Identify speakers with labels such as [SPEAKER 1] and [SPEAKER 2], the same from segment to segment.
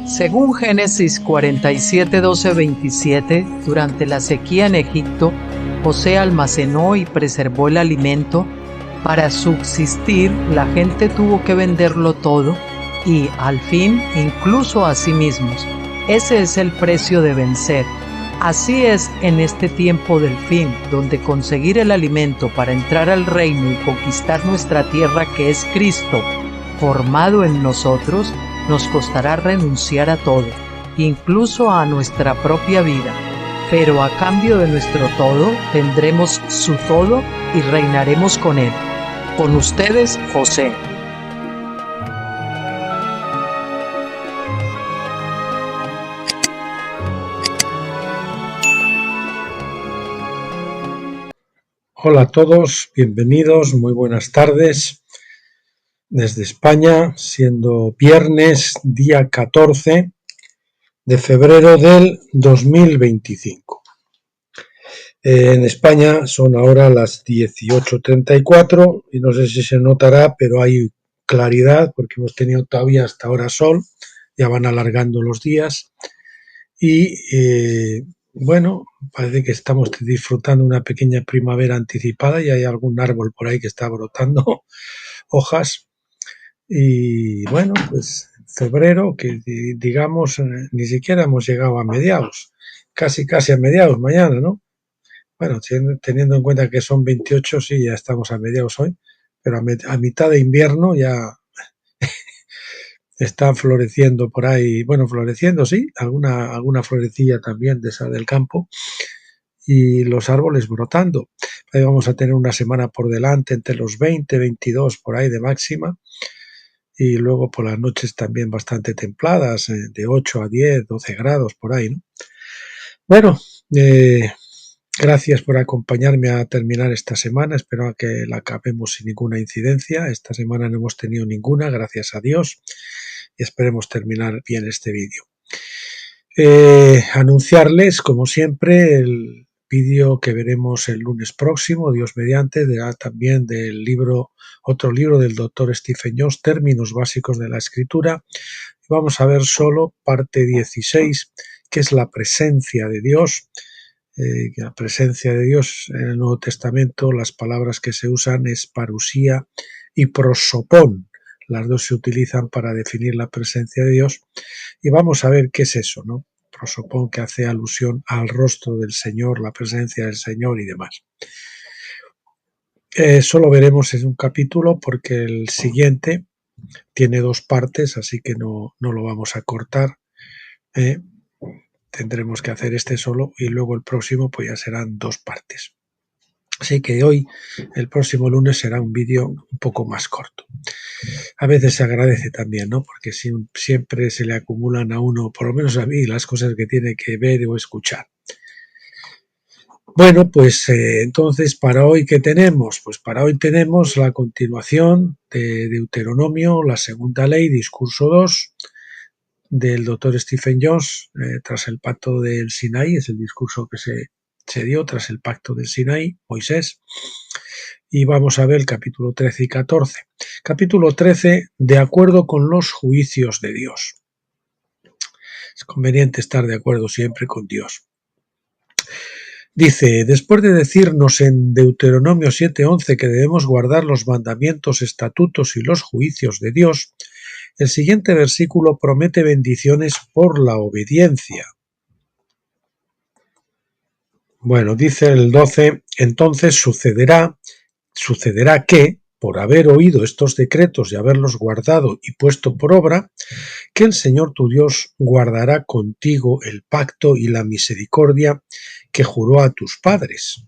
[SPEAKER 1] Según Génesis 47, 12, 27, durante la sequía en Egipto, José almacenó y preservó el alimento. Para subsistir, la gente tuvo que venderlo todo y, al fin, incluso a sí mismos. Ese es el precio de vencer. Así es en este tiempo del fin, donde conseguir el alimento para entrar al reino y conquistar nuestra tierra, que es Cristo, formado en nosotros, nos costará renunciar a todo, incluso a nuestra propia vida. Pero a cambio de nuestro todo, tendremos su todo y reinaremos con él. Con ustedes, José.
[SPEAKER 2] Hola a todos, bienvenidos, muy buenas tardes desde España, siendo viernes, día 14 de febrero del 2025. En España son ahora las 18:34 y no sé si se notará, pero hay claridad porque hemos tenido todavía hasta ahora sol, ya van alargando los días y bueno, parece que estamos disfrutando una pequeña primavera anticipada y hay algún árbol por ahí que está brotando hojas. Y bueno, pues febrero, que digamos, ni siquiera hemos llegado a mediados, casi a mediados mañana, ¿no? Bueno, teniendo en cuenta que son 28, sí, ya estamos a mediados hoy, pero a mitad de invierno ya está floreciendo por ahí, bueno, floreciendo, sí, alguna florecilla también de esa del campo, y los árboles brotando. Ahí vamos a tener una semana por delante entre los 20, 22 por ahí de máxima, y luego por las noches también bastante templadas, de 8 a 10, 12 grados por ahí, ¿no? Bueno, gracias por acompañarme a terminar esta semana, espero que la acabemos sin ninguna incidencia. Esta semana no hemos tenido ninguna, gracias a Dios, y esperemos terminar bien este vídeo. Anunciarles, como siempre, el vídeo que veremos el lunes próximo, Dios mediante, también del otro libro del doctor Stephen Jones, Términos Básicos de la Escritura. Vamos a ver solo parte 16, que es la presencia de Dios. La presencia de Dios en el Nuevo Testamento, las palabras que se usan es parusía y prosopón. Las dos se utilizan para definir la presencia de Dios. Y vamos a ver qué es eso, ¿no? Prosopón, que hace alusión al rostro del Señor, la presencia del Señor y demás. Solo veremos en un capítulo porque el siguiente tiene dos partes, así que no lo vamos a cortar. Tendremos que hacer este solo y luego el próximo pues ya serán dos partes. Así que hoy, el próximo lunes, será un vídeo un poco más corto. A veces se agradece también, ¿no? Porque siempre se le acumulan a uno, por lo menos a mí, las cosas que tiene que ver o escuchar. Bueno, pues entonces, ¿para hoy qué tenemos? Pues para hoy tenemos la continuación de Deuteronomio, la segunda ley, discurso 2, del doctor Stephen Jones, tras el pacto del Sinaí, es el discurso que se dio tras el pacto del Sinaí, Moisés. Y vamos a ver el capítulo 13 y 14. Capítulo 13, de acuerdo con los juicios de Dios. Es conveniente estar de acuerdo siempre con Dios. Dice, después de decirnos en Deuteronomio 7:11 que debemos guardar los mandamientos, estatutos y los juicios de Dios, el siguiente versículo promete bendiciones por la obediencia. Bueno, dice el 12, entonces sucederá que, por haber oído estos decretos y haberlos guardado y puesto por obra, que el Señor tu Dios guardará contigo el pacto y la misericordia que juró a tus padres.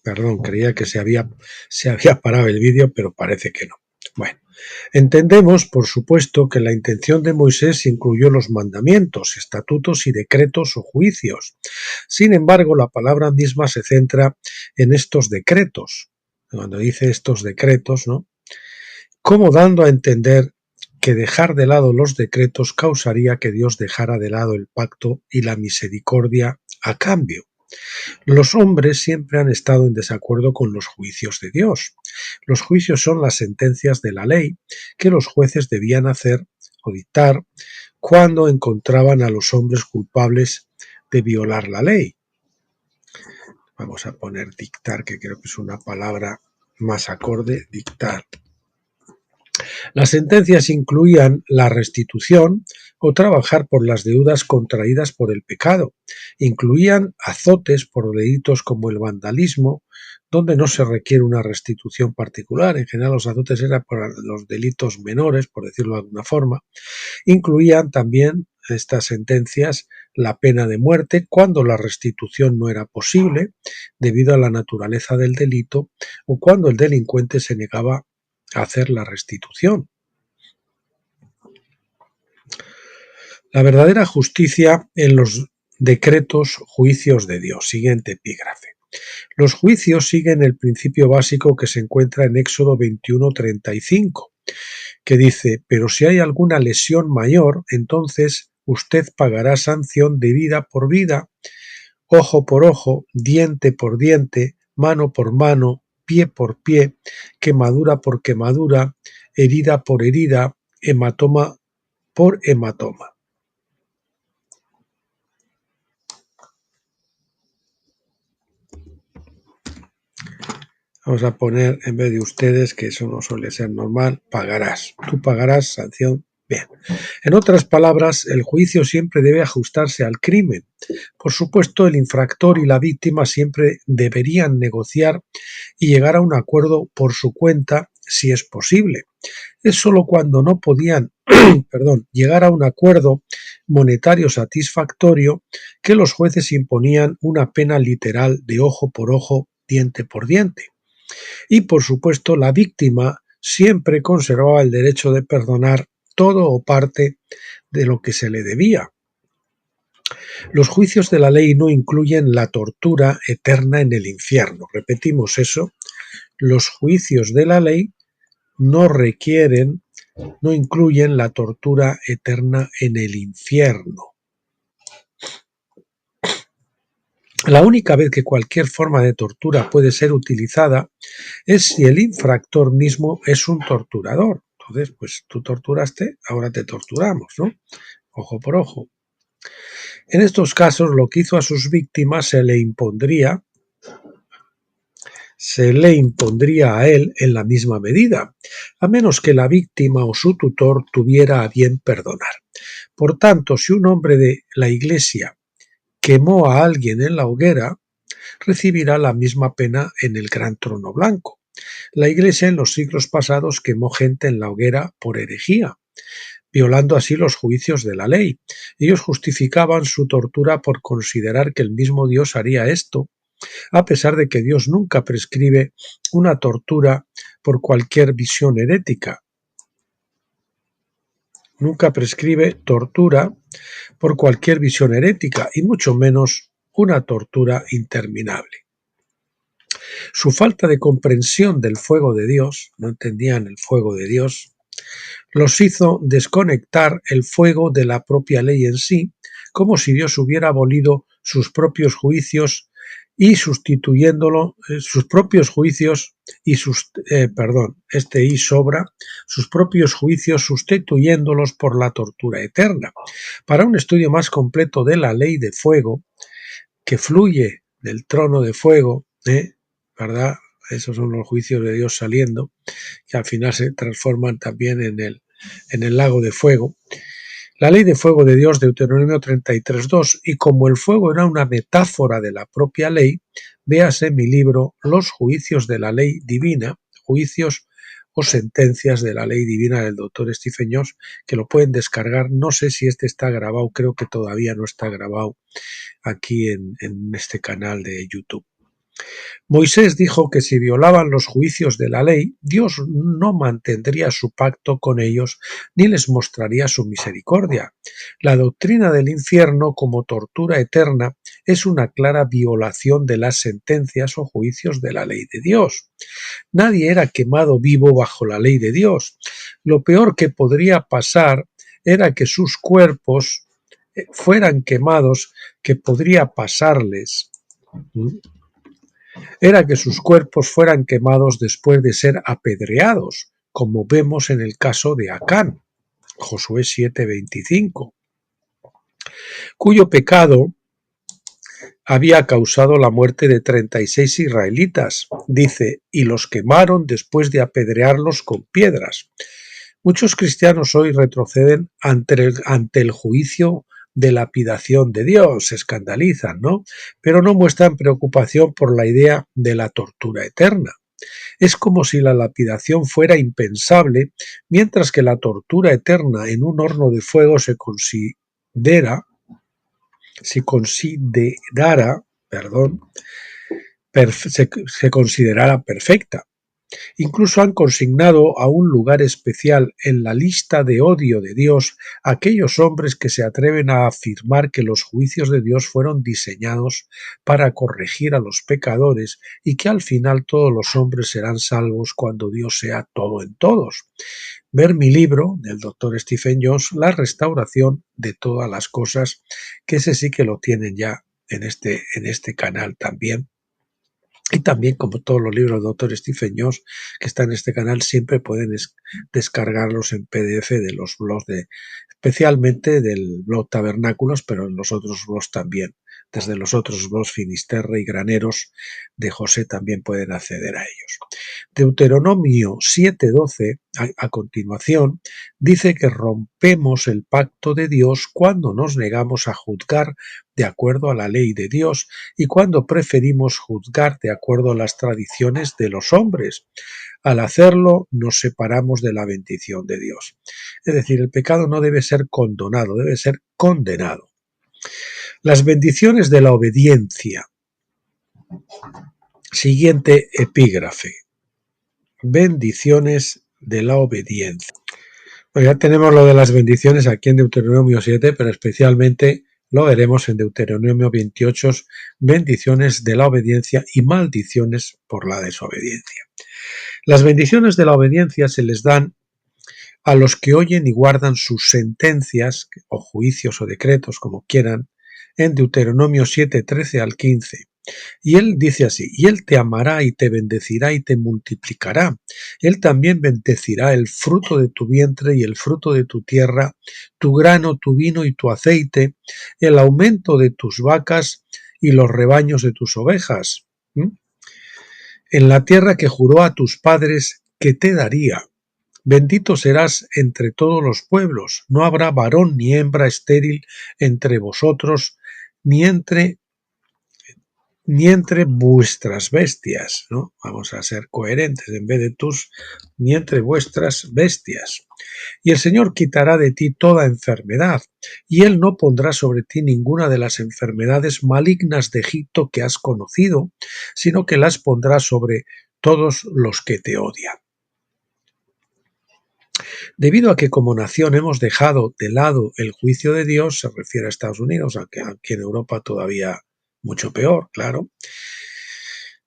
[SPEAKER 2] Perdón, creía que se había parado el vídeo, pero parece que no. Bueno, entendemos, por supuesto, que la intención de Moisés incluyó los mandamientos, estatutos y decretos o juicios. Sin embargo, la palabra misma se centra en estos decretos. Cuando dice estos decretos, ¿no? Como dando a entender que dejar de lado los decretos causaría que Dios dejara de lado el pacto y la misericordia a cambio. Los hombres siempre han estado en desacuerdo con los juicios de Dios. Los juicios son las sentencias de la ley que los jueces debían hacer o dictar cuando encontraban a los hombres culpables de violar la ley. Vamos a poner dictar, que creo que es una palabra más acorde, dictar. Las sentencias incluían la restitución o trabajar por las deudas contraídas por el pecado. Incluían azotes por delitos como el vandalismo, donde no se requiere una restitución particular. En general, los azotes eran por los delitos menores, por decirlo de alguna forma. Incluían también estas sentencias la pena de muerte cuando la restitución no era posible debido a la naturaleza del delito o cuando el delincuente se negaba a hacer la restitución. La verdadera justicia en los decretos juicios de Dios. Siguiente epígrafe. Los juicios siguen el principio básico que se encuentra en Éxodo 21:35, que dice: pero si hay alguna lesión mayor, entonces usted pagará sanción de vida por vida, ojo por ojo, diente por diente, mano por mano, pie por pie, quemadura por quemadura, herida por herida, hematoma por hematoma. Vamos a poner, en vez de ustedes, que eso no suele ser normal, pagarás. Tú pagarás sanción. Bien. En otras palabras, el juicio siempre debe ajustarse al crimen. Por supuesto, el infractor y la víctima siempre deberían negociar y llegar a un acuerdo por su cuenta, si es posible. Es solo cuando no podían llegar a un acuerdo monetario satisfactorio que los jueces imponían una pena literal de ojo por ojo, diente por diente. Y, por supuesto, la víctima siempre conservaba el derecho de perdonar todo o parte de lo que se le debía. Los juicios de la ley no incluyen la tortura eterna en el infierno. Repetimos eso. Los juicios de la ley no incluyen la tortura eterna en el infierno. La única vez que cualquier forma de tortura puede ser utilizada es si el infractor mismo es un torturador. Entonces, pues tú torturaste, ahora te torturamos, ¿no? Ojo por ojo. En estos casos, lo que hizo a sus víctimas se le impondría a él en la misma medida, a menos que la víctima o su tutor tuviera a bien perdonar. Por tanto, si un hombre de la Iglesia quemó a alguien en la hoguera, recibirá la misma pena en el gran trono blanco. La Iglesia en los siglos pasados quemó gente en la hoguera por herejía, violando así los juicios de la ley. Ellos justificaban su tortura por considerar que el mismo Dios haría esto, a pesar de que Dios nunca prescribe una tortura por cualquier visión herética. Nunca prescribe tortura por cualquier visión herética, y mucho menos una tortura interminable. Su falta de comprensión del fuego de Dios, no entendían el fuego de Dios, los hizo desconectar el fuego de la propia ley en sí, como si Dios hubiera abolido sus propios juicios y sustituyéndolo, sus propios juicios y sus propios juicios sustituyéndolos por la tortura eterna. Para un estudio más completo de la ley de fuego que fluye del trono de fuego, ¿verdad? Esos son los juicios de Dios saliendo, que al final se transforman también en el lago de fuego. La ley de fuego de Dios, Deuteronomio 33:2, y como el fuego era una metáfora de la propia ley, véase mi libro Los juicios de la ley divina, juicios o sentencias de la ley divina del doctor Stephen Jones, que lo pueden descargar. No sé si este está grabado, creo que todavía no está grabado aquí en este canal de YouTube. Moisés dijo que si violaban los juicios de la ley, Dios no mantendría su pacto con ellos ni les mostraría su misericordia. La doctrina del infierno como tortura eterna es una clara violación de las sentencias o juicios de la ley de Dios. Nadie era quemado vivo bajo la ley de Dios. Lo peor que podría pasar era que sus cuerpos fueran quemados, que podría pasarles era que sus cuerpos fueran quemados después de ser apedreados, como vemos en el caso de Acán, Josué 7:25, cuyo pecado había causado la muerte de 36 israelitas. Dice, y los quemaron después de apedrearlos con piedras. Muchos cristianos hoy retroceden ante el juicio de lapidación de Dios, se escandalizan, ¿no? Pero no muestran preocupación por la idea de la tortura eterna. Es como si la lapidación fuera impensable, mientras que la tortura eterna en un horno de fuego se considerara, se considerara perfecta. Incluso han consignado a un lugar especial en la lista de odio de Dios a aquellos hombres que se atreven a afirmar que los juicios de Dios fueron diseñados para corregir a los pecadores y que al final todos los hombres serán salvos cuando Dios sea todo en todos. Ver mi libro del Dr. Stephen Jones, La restauración de todas las cosas, que ese sí que lo tienen ya en este canal también. Y también, como todos los libros del Dr. Stephen Jones que están en este canal, siempre pueden descargarlos en PDF de los blogs, especialmente del blog Tabernáculos, pero en los otros blogs también. Desde los otros blogs Finisterre y Graneros de José también pueden acceder a ellos. Deuteronomio 7:12, a continuación, dice que rompemos el pacto de Dios cuando nos negamos a juzgar de acuerdo a la ley de Dios y cuando preferimos juzgar de acuerdo a las tradiciones de los hombres. Al hacerlo, nos separamos de la bendición de Dios. Es decir, el pecado no debe ser condonado, debe ser condenado. Las bendiciones de la obediencia. Siguiente epígrafe. Bendiciones de la obediencia. Pues ya tenemos lo de las bendiciones aquí en Deuteronomio 7, pero especialmente lo veremos en Deuteronomio 28, bendiciones de la obediencia y maldiciones por la desobediencia. Las bendiciones de la obediencia se les dan a los que oyen y guardan sus sentencias o juicios o decretos, como quieran, en Deuteronomio 7, 13 al 15. Y él dice así, y él te amará y te bendecirá y te multiplicará. Él también bendecirá el fruto de tu vientre y el fruto de tu tierra, tu grano, tu vino y tu aceite, el aumento de tus vacas y los rebaños de tus ovejas. En la tierra que juró a tus padres que te daría. Bendito serás entre todos los pueblos. No habrá varón ni hembra estéril entre vosotros, ni entre vuestras bestias, ¿no? Vamos a ser coherentes, en vez de tus, ni entre vuestras bestias. Y el Señor quitará de ti toda enfermedad, y Él no pondrá sobre ti ninguna de las enfermedades malignas de Egipto que has conocido, sino que las pondrá sobre todos los que te odian. Debido a que como nación hemos dejado de lado el juicio de Dios, se refiere a Estados Unidos, aunque aquí en Europa todavía mucho peor, claro.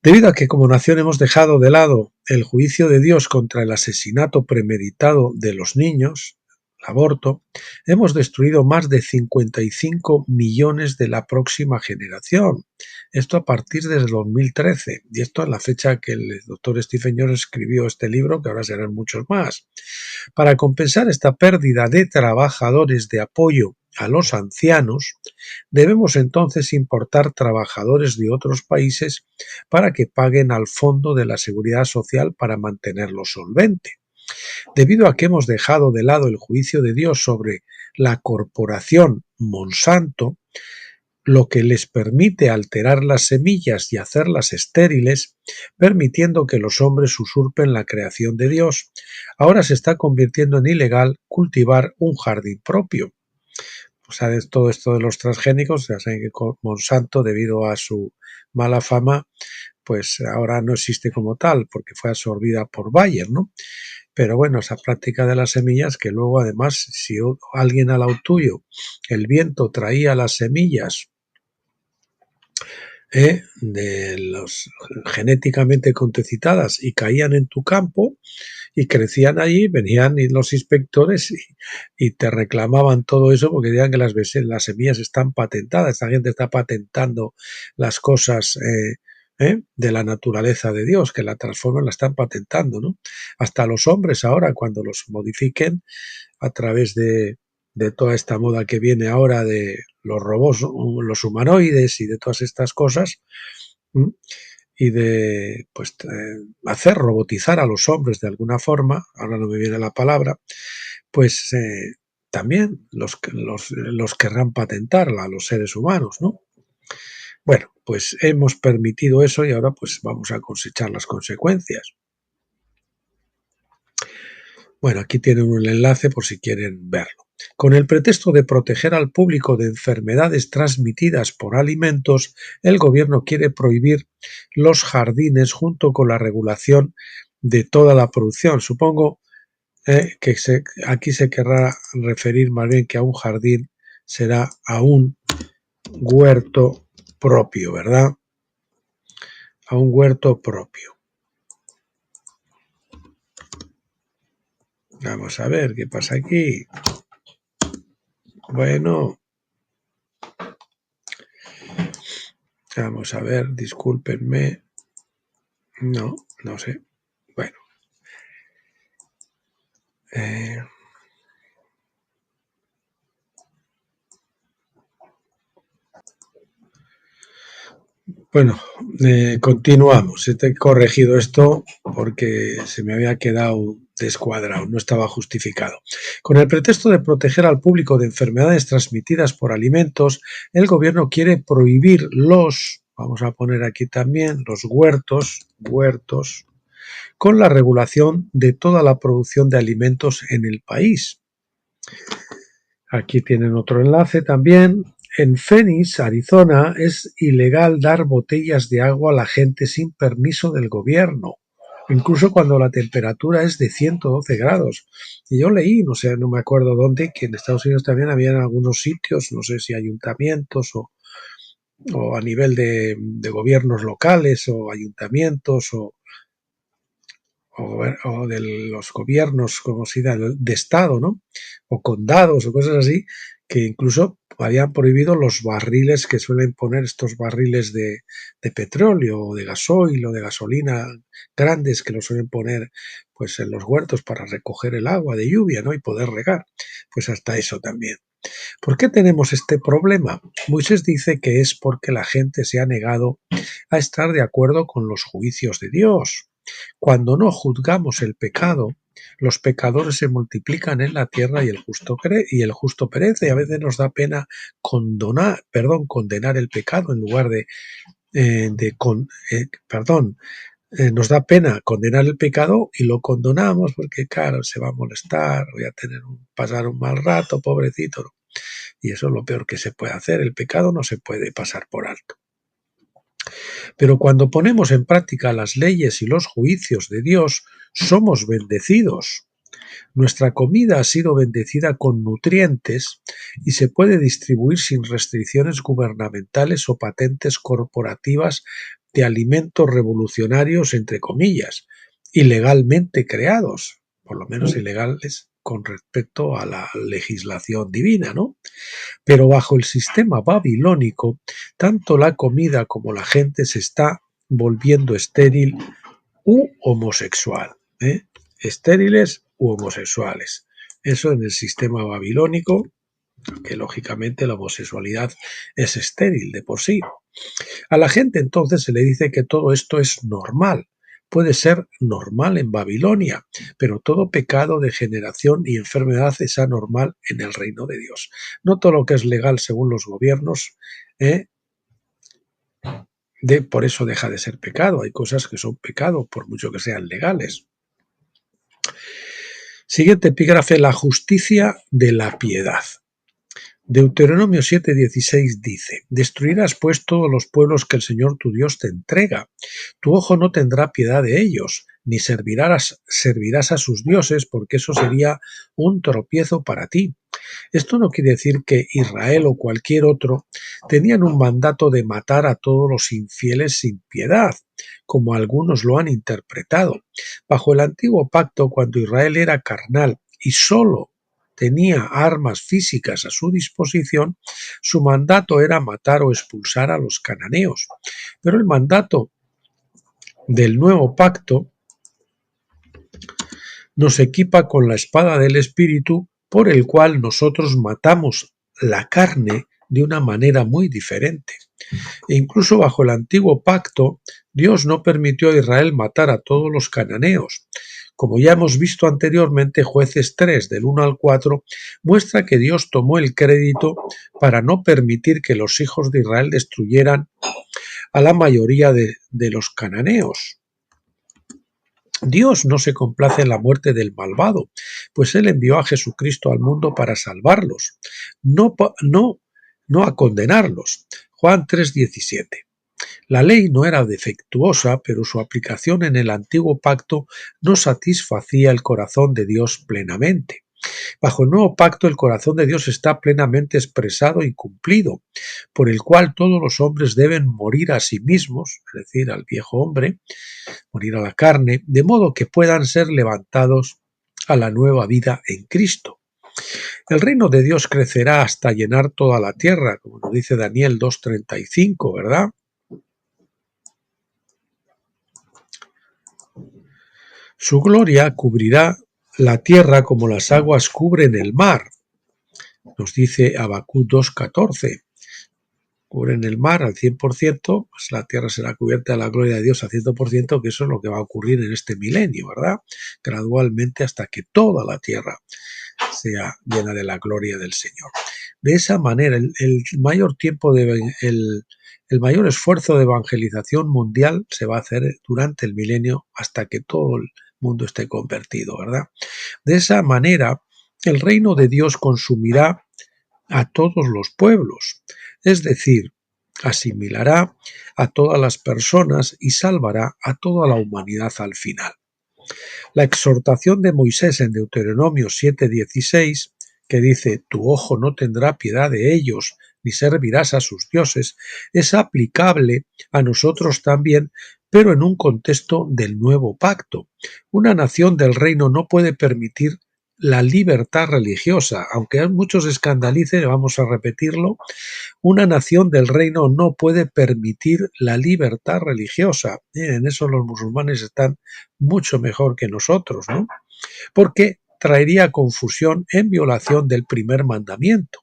[SPEAKER 2] Debido a que como nación hemos dejado de lado el juicio de Dios contra el asesinato premeditado de los niños, el aborto, hemos destruido más de 55 millones de la próxima generación. Esto a partir del 2013, y esto es la fecha que el doctor Stephen Jones escribió este libro, que ahora serán muchos más. Para compensar esta pérdida de trabajadores de apoyo a los ancianos, debemos entonces importar trabajadores de otros países para que paguen al Fondo de la Seguridad Social para mantenerlo solvente. Debido a que hemos dejado de lado el juicio de Dios sobre la corporación Monsanto, lo que les permite alterar las semillas y hacerlas estériles, permitiendo que los hombres usurpen la creación de Dios, ahora se está convirtiendo en ilegal cultivar un jardín propio. ¿Sabes? Todo esto de los transgénicos, ya saben que Monsanto, debido a su mala fama, pues ahora no existe como tal, porque fue absorbida por Bayer, ¿no? Pero bueno, esa práctica de las semillas, que luego además, si alguien al lado tuyo, el viento traía las semillas de los genéticamente contecitadas y caían en tu campo y crecían allí, venían los inspectores y te reclamaban todo eso porque decían que las semillas están patentadas, esta gente está patentando las cosas de la naturaleza de Dios, que la transforman, la están patentando, ¿no? Hasta los hombres ahora, cuando los modifiquen a través de toda esta moda que viene ahora de los robots, los humanoides y de todas estas cosas, y de pues hacer robotizar a los hombres de alguna forma, ahora no me viene la palabra, pues también los querrán patentar a los seres humanos, ¿no? Bueno, pues hemos permitido eso y ahora pues vamos a cosechar las consecuencias. Bueno, aquí tienen un enlace por si quieren verlo. Con el pretexto de proteger al público de enfermedades transmitidas por alimentos, el gobierno quiere prohibir los jardines junto con la regulación de toda la producción. Supongo que aquí se querrá referir más bien que a un jardín será a un huerto propio, ¿verdad? A un huerto propio. Vamos a ver qué pasa aquí. Bueno, vamos a ver, discúlpenme. No, no sé. Bueno. Bueno, continuamos. He corregido esto porque se me había quedado descuadrado, no estaba justificado. Con el pretexto de proteger al público de enfermedades transmitidas por alimentos, el gobierno quiere prohibir vamos a poner aquí también, los huertos, con la regulación de toda la producción de alimentos en el país. Aquí tienen otro enlace también. En Phoenix, Arizona, es ilegal dar botellas de agua a la gente sin permiso del gobierno, incluso cuando la temperatura es de 112 grados. Y yo leí, no sé, no me acuerdo dónde, que en Estados Unidos también había en algunos sitios, no sé si ayuntamientos o a nivel de gobiernos locales o ayuntamientos o de los gobiernos, como si de Estado, ¿no? O condados o cosas así, que incluso habían prohibido los barriles que suelen poner, estos barriles de petróleo o de gasoil o de gasolina grandes que lo suelen poner pues en los huertos para recoger el agua de lluvia, ¿no? Y poder regar. Pues hasta eso también. ¿Por qué tenemos este problema? Moisés dice que es porque la gente se ha negado a estar de acuerdo con los juicios de Dios. Cuando no juzgamos el pecado, los pecadores se multiplican en la tierra y el justo perece. A veces nos da pena condenar el pecado en lugar nos da pena condenar el pecado y lo condonamos porque, claro, se va a molestar, voy a pasar un mal rato, pobrecito. ¿No? Y eso es lo peor que se puede hacer. El pecado no se puede pasar por alto. Pero cuando ponemos en práctica las leyes y los juicios de Dios, somos bendecidos. Nuestra comida ha sido bendecida con nutrientes y se puede distribuir sin restricciones gubernamentales o patentes corporativas de alimentos revolucionarios, entre comillas, ilegalmente creados, por lo menos ilegales con respecto a la legislación divina, ¿no? Pero bajo el sistema babilónico, tanto la comida como la gente se está volviendo estéril u homosexual. Estériles u homosexuales. Eso en el sistema babilónico, que lógicamente la homosexualidad es estéril de por sí. A la gente entonces se le dice que todo esto es normal. Puede ser normal en Babilonia, pero todo pecado, degeneración y enfermedad es anormal en el reino de Dios. No todo lo que es legal según los gobiernos, por eso deja de ser pecado. Hay cosas que son pecado, por mucho que sean legales. Siguiente epígrafe, la justicia de la piedad. Deuteronomio 7:16 dice: destruirás pues todos los pueblos que el Señor tu Dios te entrega. Tu ojo no tendrá piedad de ellos, ni servirás a sus dioses, porque eso sería un tropiezo para ti. Esto no quiere decir que Israel o cualquier otro tenían un mandato de matar a todos los infieles sin piedad, como algunos lo han interpretado. Bajo el antiguo pacto, cuando Israel era carnal y solo tenía armas físicas a su disposición, su mandato era matar o expulsar a los cananeos. Pero el mandato del nuevo pacto nos equipa con la espada del Espíritu, por el cual nosotros matamos la carne de una manera muy diferente. E incluso bajo el antiguo pacto, Dios no permitió a Israel matar a todos los cananeos. Como ya hemos visto anteriormente, Jueces 3, del 1 al 4, muestra que Dios tomó el crédito para no permitir que los hijos de Israel destruyeran a la mayoría de los cananeos. Dios no se complace en la muerte del malvado, pues Él envió a Jesucristo al mundo para salvarlos, no a condenarlos. Juan 3:17. La ley no era defectuosa, pero su aplicación en el antiguo pacto no satisfacía el corazón de Dios plenamente. Bajo el nuevo pacto, el corazón de Dios está plenamente expresado y cumplido, por el cual todos los hombres deben morir a sí mismos, es decir, al viejo hombre, morir a la carne, de modo que puedan ser levantados a la nueva vida en Cristo. El reino de Dios crecerá hasta llenar toda la tierra, como nos dice Daniel 2:35, ¿verdad? Su gloria cubrirá la tierra como las aguas cubren el mar, nos dice Habacuc 2:14. Cubren el mar al 100%, pues la tierra será cubierta de la gloria de Dios al 100%, que eso es lo que va a ocurrir en este milenio, ¿verdad? Gradualmente hasta que toda la tierra sea llena de la gloria del Señor. De esa manera, el mayor esfuerzo de evangelización mundial se va a hacer durante el milenio hasta que todo el mundo esté convertido, ¿verdad? De esa manera, el reino de Dios consumirá a todos los pueblos, es decir, asimilará a todas las personas y salvará a toda la humanidad al final. La exhortación de Moisés en Deuteronomio 7:16, que dice: tu ojo no tendrá piedad de ellos, ni servirás a sus dioses, es aplicable a nosotros también, pero en un contexto del nuevo pacto. Una nación del reino no puede permitir la libertad religiosa, aunque a muchos escandalicen, vamos a repetirlo, una nación del reino no puede permitir la libertad religiosa. En eso los musulmanes están mucho mejor que nosotros, ¿no? Porque traería confusión en violación del primer mandamiento.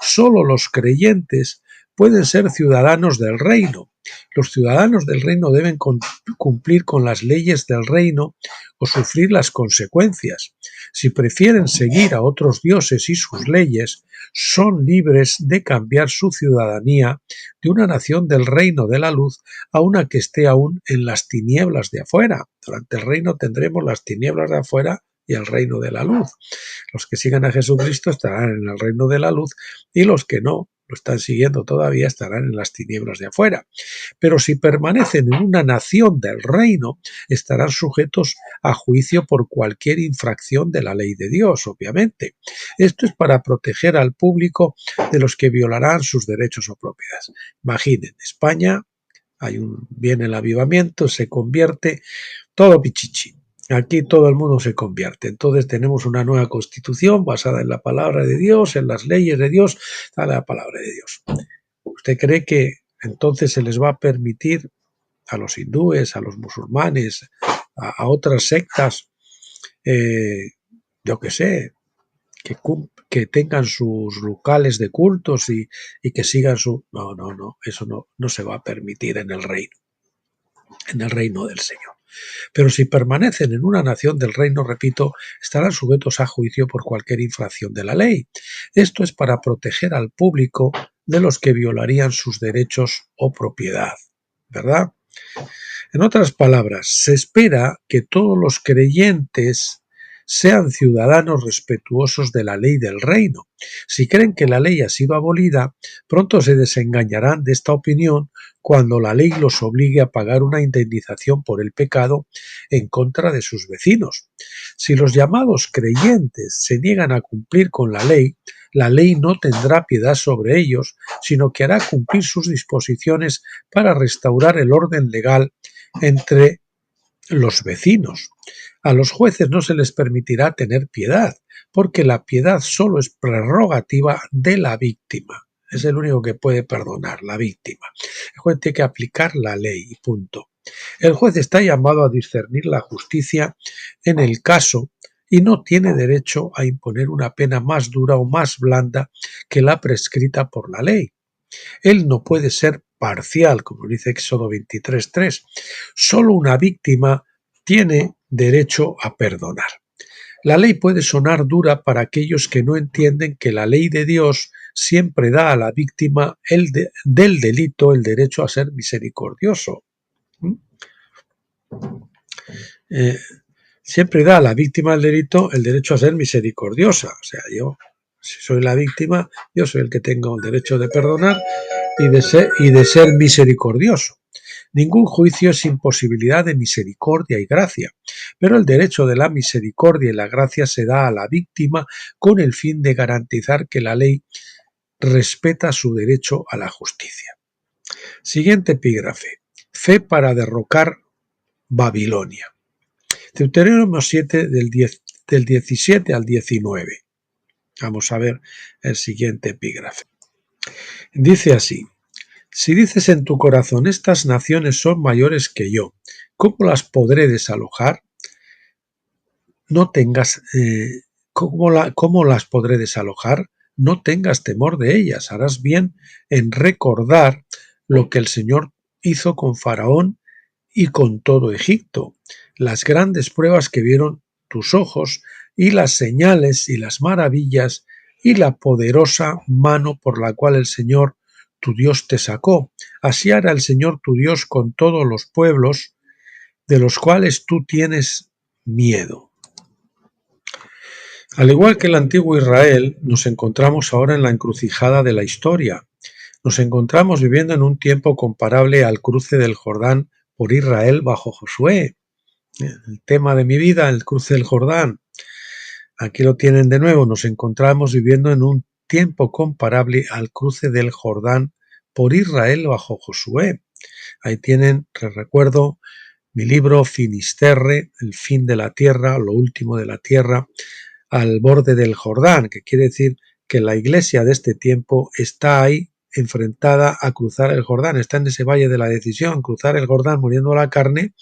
[SPEAKER 2] Solo los creyentes pueden ser ciudadanos del reino. Los ciudadanos del reino deben cumplir con las leyes del reino o sufrir las consecuencias. Si prefieren seguir a otros dioses y sus leyes, son libres de cambiar su ciudadanía de una nación del reino de la luz a una que esté aún en las tinieblas de afuera. Durante el reino tendremos las tinieblas de afuera y el reino de la luz. Los que sigan a Jesucristo estarán en el reino de la luz y los que no lo están siguiendo todavía estarán en las tinieblas de afuera. Pero si permanecen en una nación del reino, estarán sujetos a juicio por cualquier infracción de la ley de Dios, obviamente. Esto es para proteger al público de los que violarán sus derechos o propiedades. Imaginen, España, viene el avivamiento, se convierte, todo pichichi. Aquí todo el mundo se convierte. Entonces tenemos una nueva constitución basada en la palabra de Dios, en las leyes de Dios, en la palabra de Dios. ¿Usted cree que entonces se les va a permitir a los hindúes, a los musulmanes, a otras sectas, yo qué sé, que tengan sus locales de cultos y que sigan su... No, eso no se va a permitir en el reino del Señor. Pero si permanecen en una nación del reino, repito, estarán sujetos a juicio por cualquier infracción de la ley. Esto es para proteger al público de los que violarían sus derechos o propiedad, ¿verdad? En otras palabras, se espera que todos los creyentes sean ciudadanos respetuosos de la ley del reino. Si creen que la ley ha sido abolida, pronto se desengañarán de esta opinión cuando la ley los obligue a pagar una indemnización por el pecado en contra de sus vecinos. Si los llamados creyentes se niegan a cumplir con la ley no tendrá piedad sobre ellos, sino que hará cumplir sus disposiciones para restaurar el orden legal entre los vecinos. A los jueces no se les permitirá tener piedad, porque la piedad solo es prerrogativa de la víctima. Es el único que puede perdonar, la víctima. El juez tiene que aplicar la ley y punto. El juez está llamado a discernir la justicia en el caso y no tiene derecho a imponer una pena más dura o más blanda que la prescrita por la ley. Él no puede ser parcial, como dice Éxodo 23:3. Solo una víctima tiene derecho a perdonar. La ley puede sonar dura para aquellos que no entienden que la ley de Dios siempre da a la víctima del delito el derecho a ser misericordioso. Siempre da a la víctima del delito el derecho a ser misericordiosa. O sea, yo, si soy la víctima, yo soy el que tengo el derecho de perdonar y de ser misericordioso. Ningún juicio es imposibilidad de misericordia y gracia, pero el derecho de la misericordia y la gracia se da a la víctima con el fin de garantizar que la ley respeta su derecho a la justicia. Siguiente epígrafe. Fe para derrocar Babilonia. Deuteronomio 7 del 17 al 19. Vamos a ver el siguiente epígrafe. Dice así: si dices en tu corazón, estas naciones son mayores que yo, ¿cómo las podré desalojar? ¿Cómo las podré desalojar? No tengas temor de ellas, harás bien en recordar lo que el Señor hizo con Faraón y con todo Egipto, las grandes pruebas que vieron tus ojos y las señales y las maravillas y la poderosa mano por la cual el Señor tu Dios te sacó. Así hará el Señor tu Dios con todos los pueblos de los cuales tú tienes miedo. Al igual que el antiguo Israel, nos encontramos ahora en la encrucijada de la historia. Nos encontramos viviendo en un tiempo comparable al cruce del Jordán por Israel bajo Josué. El tema de mi vida, el cruce del Jordán. Aquí lo tienen de nuevo. Nos encontramos viviendo en un tiempo comparable al cruce del Jordán por Israel bajo Josué. Ahí tienen, les recuerdo, mi libro Finisterre, el fin de la tierra, lo último de la tierra, al borde del Jordán, que quiere decir que la iglesia de este tiempo está ahí enfrentada a cruzar el Jordán, está en ese valle de la decisión, cruzar el Jordán muriendo la carne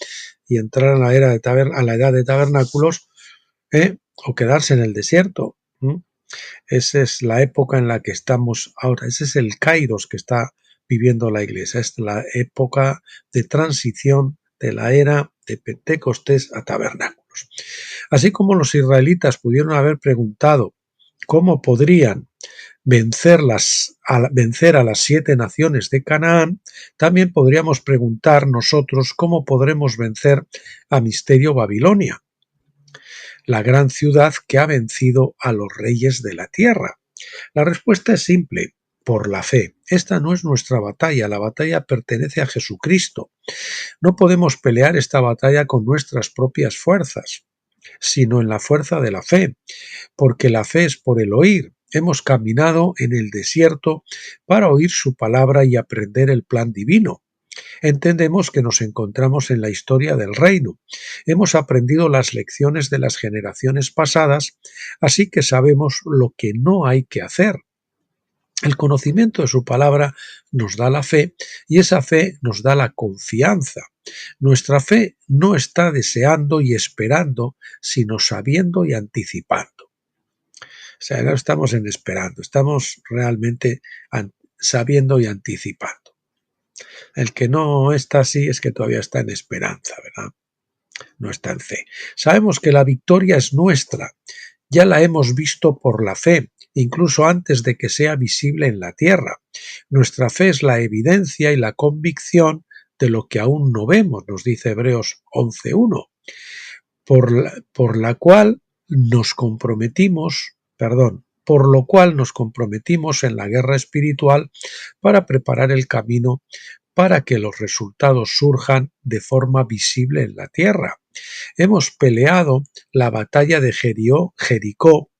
[SPEAKER 2] y entrar a la edad de tabernáculos, o quedarse en el desierto. Esa es la época en la que estamos ahora, ese es el kairos que está viviendo la iglesia, es la época de transición de la era de Pentecostés a tabernáculos. Así como los israelitas pudieron haber preguntado cómo podrían vencer a las 7 naciones de Canaán, también podríamos preguntar nosotros cómo podremos vencer a Misterio Babilonia, la gran ciudad que ha vencido a los reyes de la tierra. La respuesta es simple: por la fe. Esta no es nuestra batalla, la batalla pertenece a Jesucristo. No podemos pelear esta batalla con nuestras propias fuerzas, sino en la fuerza de la fe, porque la fe es por el oír. Hemos caminado en el desierto para oír su palabra y aprender el plan divino. Entendemos que nos encontramos en la historia del reino. Hemos aprendido las lecciones de las generaciones pasadas, así que sabemos lo que no hay que hacer. El conocimiento de su palabra nos da la fe y esa fe nos da la confianza. Nuestra fe no está deseando y esperando, sino sabiendo y anticipando. O sea, no estamos en esperando, estamos realmente sabiendo y anticipando. El que no está así es que todavía está en esperanza, ¿verdad? No está en fe. Sabemos que la victoria es nuestra. Ya la hemos visto por la fe, incluso antes de que sea visible en la tierra. Nuestra fe es la evidencia y la convicción de lo que aún no vemos, nos dice Hebreos 11:1, por la cual por lo cual nos comprometimos en la guerra espiritual para preparar el camino para que los resultados surjan de forma visible en la tierra. Hemos peleado la batalla de Jericó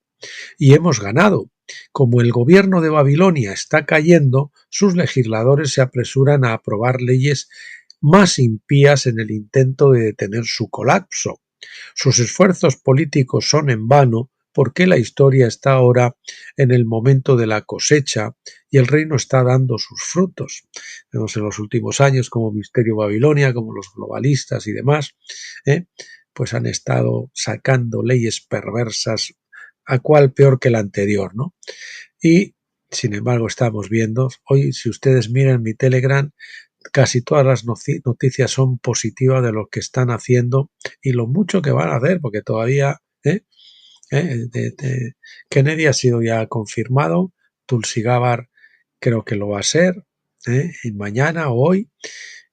[SPEAKER 2] y hemos ganado. Como el gobierno de Babilonia está cayendo, sus legisladores se apresuran a aprobar leyes más impías en el intento de detener su colapso. Sus esfuerzos políticos son en vano porque la historia está ahora en el momento de la cosecha y el reino está dando sus frutos. Vemos en los últimos años como Misterio Babilonia, como los globalistas y demás, pues han estado sacando leyes perversas, a cual peor que la anterior, ¿no? Y sin embargo estamos viendo, hoy si ustedes miran mi Telegram, casi todas las noticias son positivas de lo que están haciendo y lo mucho que van a hacer, porque todavía Kennedy ha sido ya confirmado, Tulsi Gabbard creo que lo va a ser, y mañana o hoy,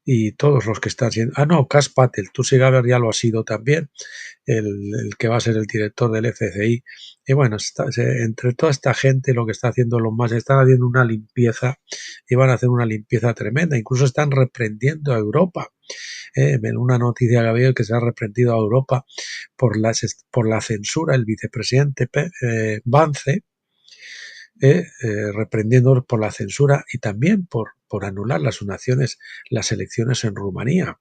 [SPEAKER 2] y todos los que están siendo... Kash Patel, Tulsi Gabbard ya lo ha sido también, el que va a ser el director del FCI. Y bueno, entre toda esta gente lo que está haciendo los más, están haciendo una limpieza y van a hacer una limpieza tremenda. Incluso están reprendiendo a Europa. Una noticia que había que se ha reprendido a Europa por la censura, el vicepresidente Vance, reprendiendo por la censura y también por anular las elecciones en Rumanía.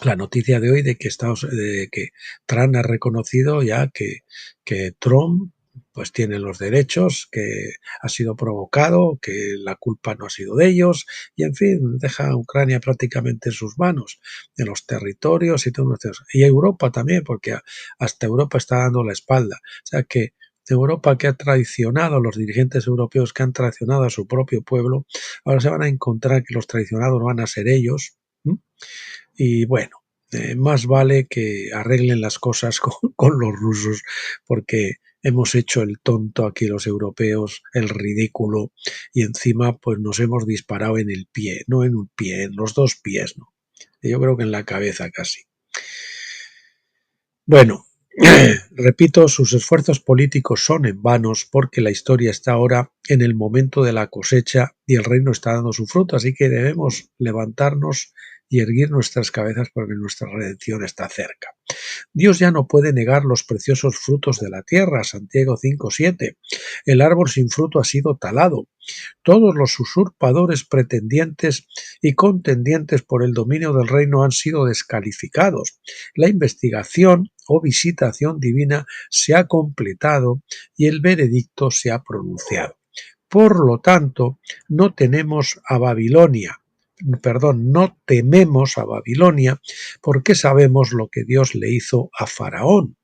[SPEAKER 2] La noticia de hoy de que Trump ha reconocido ya que Trump pues tiene los derechos, que ha sido provocado, que la culpa no ha sido de ellos, y en fin, deja a Ucrania prácticamente en sus manos, de los territorios y todo eso. Y Europa también, porque hasta Europa está dando la espalda. O sea que Europa, que ha traicionado a los dirigentes europeos, que han traicionado a su propio pueblo, ahora se van a encontrar que los traicionados van a ser ellos. Y bueno, más vale que arreglen las cosas con los rusos, porque hemos hecho el tonto aquí los europeos, el ridículo, y encima pues nos hemos disparado en el pie, no en un pie, en los dos pies, ¿no? Yo creo que en la cabeza casi. Bueno, repito, sus esfuerzos políticos son en vanos porque la historia está ahora en el momento de la cosecha y el reino está dando su fruto, así que debemos levantarnos y erguir nuestras cabezas porque nuestra redención está cerca. Dios ya no puede negar los preciosos frutos de la tierra, Santiago 5:7. El árbol sin fruto ha sido talado. Todos los usurpadores, pretendientes y contendientes por el dominio del reino han sido descalificados. La investigación o visitación divina se ha completado y el veredicto se ha pronunciado. Por lo tanto, no tememos a Babilonia porque sabemos lo que Dios le hizo a Faraón.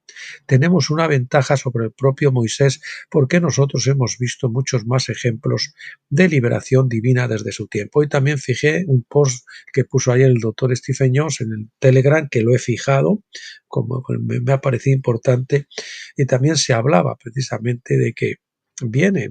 [SPEAKER 2] Tenemos una ventaja sobre el propio Moisés porque nosotros hemos visto muchos más ejemplos de liberación divina desde su tiempo. Y también fijé un post que puso ayer el doctor Stephen Jones en el Telegram, que lo he fijado, como me ha parecido importante, y también se hablaba precisamente de que viene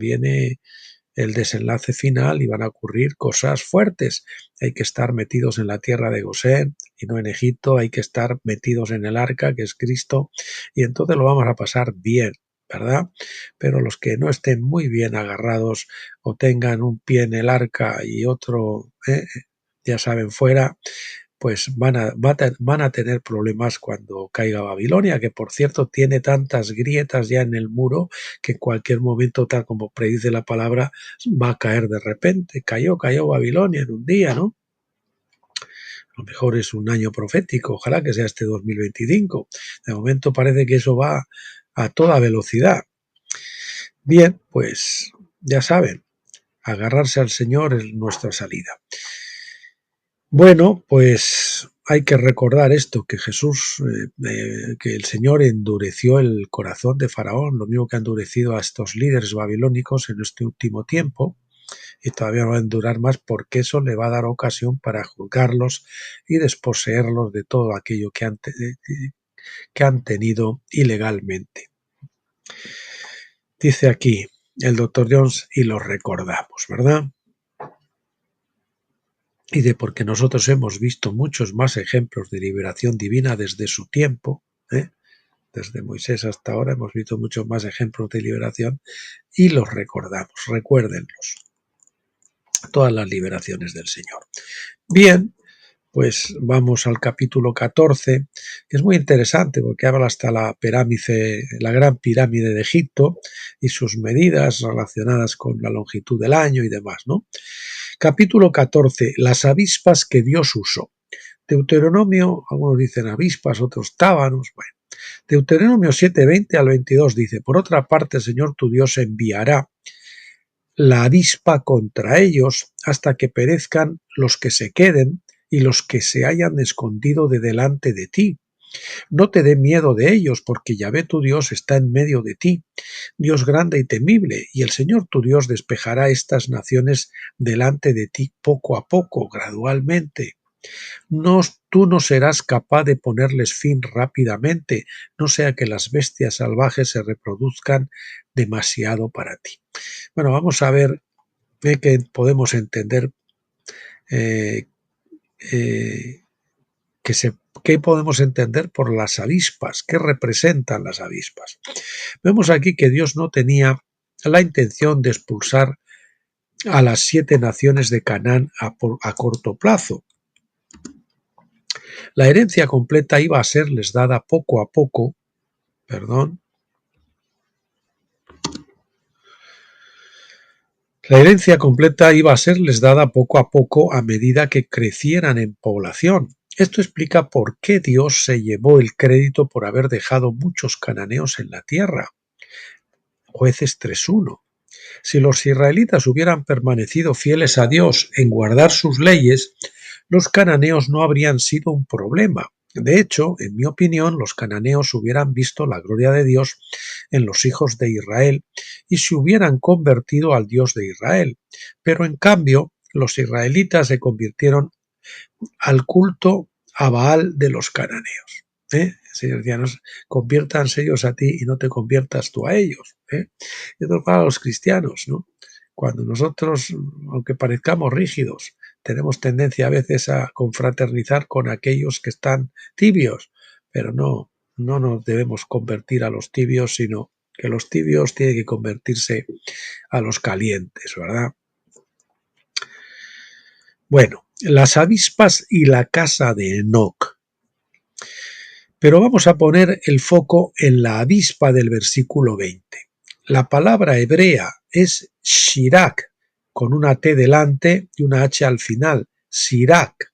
[SPEAKER 2] el desenlace final y van a ocurrir cosas fuertes. Hay que estar metidos en la tierra de Gosén y no en Egipto, hay que estar metidos en el arca, que es Cristo, y entonces lo vamos a pasar bien, ¿verdad? Pero los que no estén muy bien agarrados o tengan un pie en el arca y otro, ya saben, fuera, pues van a tener problemas cuando caiga Babilonia, que por cierto tiene tantas grietas ya en el muro que en cualquier momento, tal como predice la palabra, va a caer de repente. Cayó Babilonia en un día, ¿no? A lo mejor es un año profético, ojalá que sea este 2025. De momento parece que eso va a toda velocidad. Bien, pues ya saben, agarrarse al Señor es nuestra salida. Bueno, pues hay que recordar esto, que Jesús, que el Señor endureció el corazón de Faraón, lo mismo que ha endurecido a estos líderes babilónicos en este último tiempo, y todavía no va a endurar más porque eso le va a dar ocasión para juzgarlos y desposeerlos de todo aquello que han tenido ilegalmente. Dice aquí el doctor Jones, y lo recordamos, ¿verdad? Y de porque nosotros hemos visto muchos más ejemplos de liberación divina desde su tiempo, Desde Moisés hasta ahora hemos visto muchos más ejemplos de liberación y los recordamos. Recuérdenlos. Todas las liberaciones del Señor. Bien, pues vamos al capítulo 14, que es muy interesante porque habla hasta la gran pirámide de Egipto y sus medidas relacionadas con la longitud del año y demás, ¿no? Capítulo 14, las avispas que Dios usó. Deuteronomio, algunos dicen avispas, otros tábanos, bueno. Deuteronomio 7:20 al 22 dice, por otra parte el Señor tu Dios enviará la avispa contra ellos hasta que perezcan los que se queden y los que se hayan escondido de delante de ti. No te dé miedo de ellos, porque Yahvé tu Dios está en medio de ti, Dios grande y temible, y el Señor tu Dios despejará estas naciones delante de ti poco a poco, gradualmente. Tú no serás capaz de ponerles fin rápidamente, no sea que las bestias salvajes se reproduzcan demasiado para ti. Bueno, vamos a ver qué podemos entender, qué podemos entender por las avispas, qué representan las avispas. Vemos aquí que Dios no tenía la intención de expulsar a las 7 naciones de Canaán a corto plazo. La herencia completa iba a serles dada poco a poco, La herencia completa iba a serles dada poco a poco a medida que crecieran en población. Esto explica por qué Dios se llevó el crédito por haber dejado muchos cananeos en la tierra. Jueces 3:1. Si los israelitas hubieran permanecido fieles a Dios en guardar sus leyes, los cananeos no habrían sido un problema. De hecho, en mi opinión, los cananeos hubieran visto la gloria de Dios en los hijos de Israel y se hubieran convertido al Dios de Israel. Pero en cambio, los israelitas se convirtieron al culto a Baal de los cananeos. Señor, ya nos conviértanse ellos a ti y no te conviertas tú a ellos. Esto para los cristianos, ¿no? Cuando nosotros, aunque parezcamos rígidos, tenemos tendencia a veces a confraternizar con aquellos que están tibios, pero no nos debemos convertir a los tibios, sino que los tibios tienen que convertirse a los calientes, ¿verdad? Bueno, las avispas y la casa de Enoc. Pero vamos a poner el foco en la avispa del versículo 20. La palabra hebrea es shirak, con una T delante y una H al final, sirak,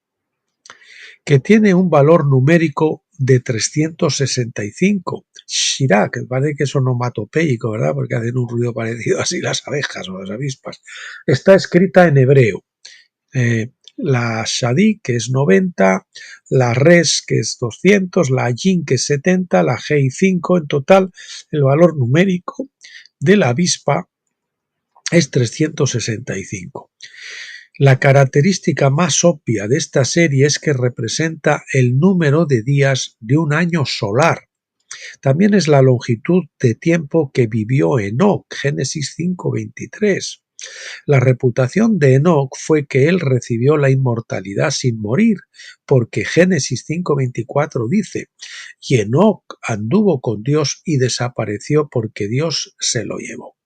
[SPEAKER 2] que tiene un valor numérico de 365. Shirak, parece que es onomatopeico, ¿verdad? Porque hacen un ruido parecido así las abejas o las avispas. Está escrita en hebreo. La Shadi, que es 90, la Res, que es 200, la Yin, que es 70, la Hei 5, en total el valor numérico de la avispa es 365. La característica más obvia de esta serie es que representa el número de días de un año solar. También es la longitud de tiempo que vivió Enoc, Génesis 5:23. La reputación de Enoc fue que él recibió la inmortalidad sin morir, porque Génesis 5:24 dice, y Enoc anduvo con Dios y desapareció porque Dios se lo llevó.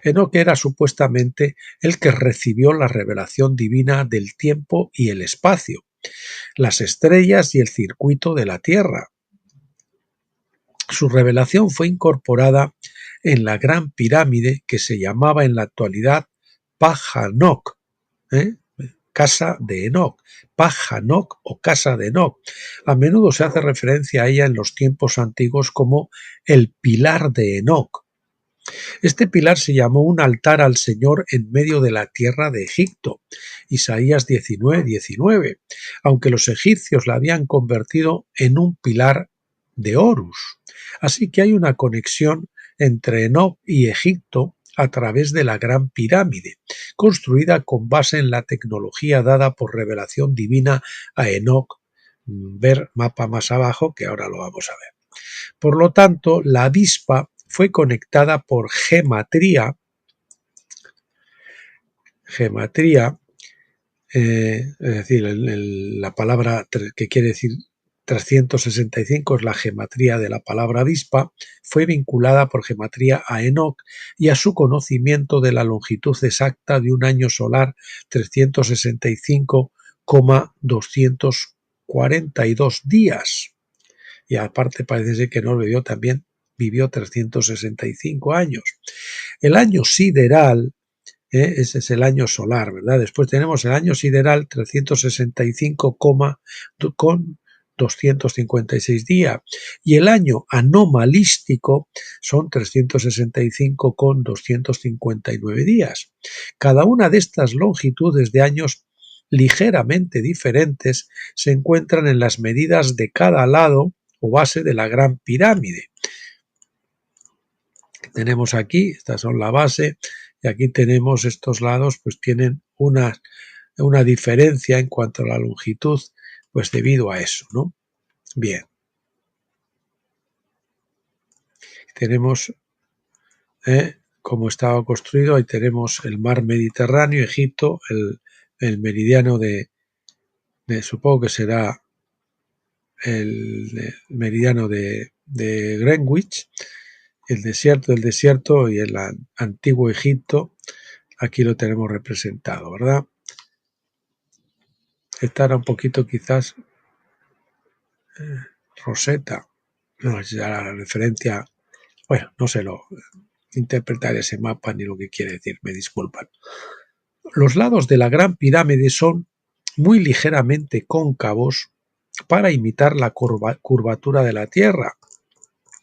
[SPEAKER 2] Enoc era supuestamente el que recibió la revelación divina del tiempo y el espacio, las estrellas y el circuito de la Tierra. Su revelación fue incorporada en la gran pirámide que se llamaba en la actualidad Pajanok, casa de Enoc, Pajanok o casa de Enoc. A menudo se hace referencia a ella en los tiempos antiguos como el pilar de Enoc. Este pilar se llamó un altar al Señor en medio de la tierra de Egipto, Isaías 19:19, aunque los egipcios la habían convertido en un pilar de Horus. Así que hay una conexión entre Enoc y Egipto a través de la Gran Pirámide, construida con base en la tecnología dada por revelación divina a Enoc. Ver mapa más abajo, que ahora lo vamos a ver. Por lo tanto, la avispa fue conectada por gematría, es decir, la palabra que quiere decir 365 es la gematría de la palabra avispa, fue vinculada por gematría a Enoc y a su conocimiento de la longitud exacta de un año solar 365,242 días. Y aparte parece ser que Enoc vivió 365 años. El año sideral, ese es el año solar, ¿verdad? Después tenemos el año sideral 365 con 256 días y el año anomalístico son 365 con 259 días. Cada una de estas longitudes de años ligeramente diferentes se encuentran en las medidas de cada lado o base de la Gran Pirámide. Tenemos aquí, estas son la base, y aquí tenemos estos lados, pues tienen una diferencia en cuanto a la longitud, pues debido a eso, ¿no? Bien. Tenemos cómo estaba construido, ahí tenemos el mar Mediterráneo, Egipto, el meridiano de supongo que será el meridiano de Greenwich, el desierto y el antiguo Egipto, aquí lo tenemos representado, ¿verdad? Esta era un poquito quizás Rosetta, no es ya la referencia, bueno, no sé lo interpretar ese mapa ni lo que quiere decir, me disculpan. Los lados de la Gran Pirámide son muy ligeramente cóncavos para imitar la curvatura de la Tierra.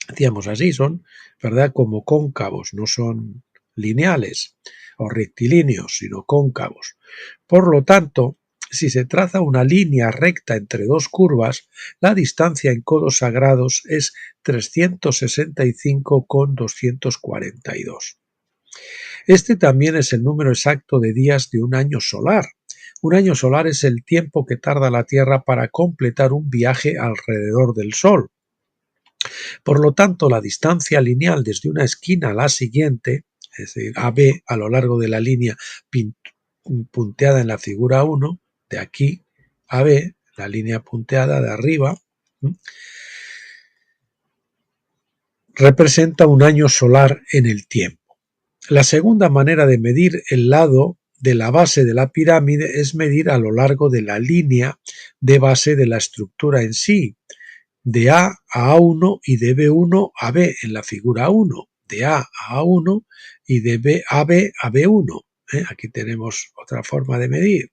[SPEAKER 2] Decíamos así, son, ¿verdad?, como cóncavos, no son lineales o rectilíneos, sino cóncavos. Por lo tanto, si se traza una línea recta entre dos curvas, la distancia en codos sagrados es 365,242. Este también es el número exacto de días de un año solar. Un año solar es el tiempo que tarda la Tierra para completar un viaje alrededor del Sol. Por lo tanto, la distancia lineal desde una esquina a la siguiente, es decir, AB a lo largo de la línea punteada en la figura 1, de aquí a B, la línea punteada de arriba, representa un año solar en el tiempo. La segunda manera de medir el lado de la base de la pirámide es medir a lo largo de la línea de base de la estructura en sí, de A a A1 y de B1 a B en la figura 1, de A a A1 y de B a B1. Aquí tenemos otra forma de medir.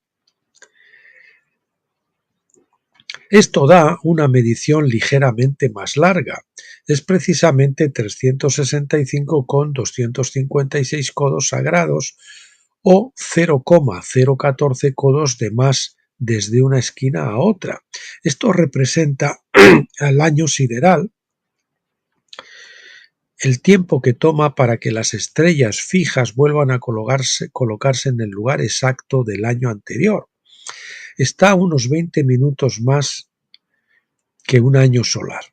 [SPEAKER 2] Esto da una medición ligeramente más larga. Es precisamente 365,256 codos sagrados o 0,014 codos de más desde una esquina a otra. Esto representa al año sideral, el tiempo que toma para que las estrellas fijas vuelvan a colocarse en el lugar exacto del año anterior. Está a unos 20 minutos más que un año solar.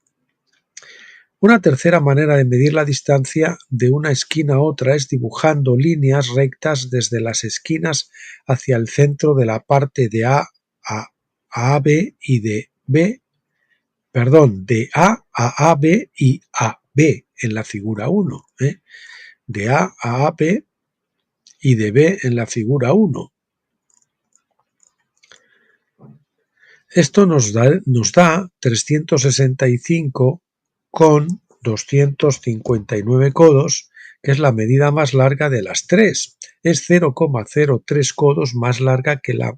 [SPEAKER 2] Una tercera manera de medir la distancia de una esquina a otra es dibujando líneas rectas desde las esquinas hacia el centro de la parte de A a AB y de A a AB y a B en la figura 1, de A a AB y de B en la figura 1. Esto nos da 365,259 codos, que es la medida más larga de las tres. Es 0,03 codos más larga que la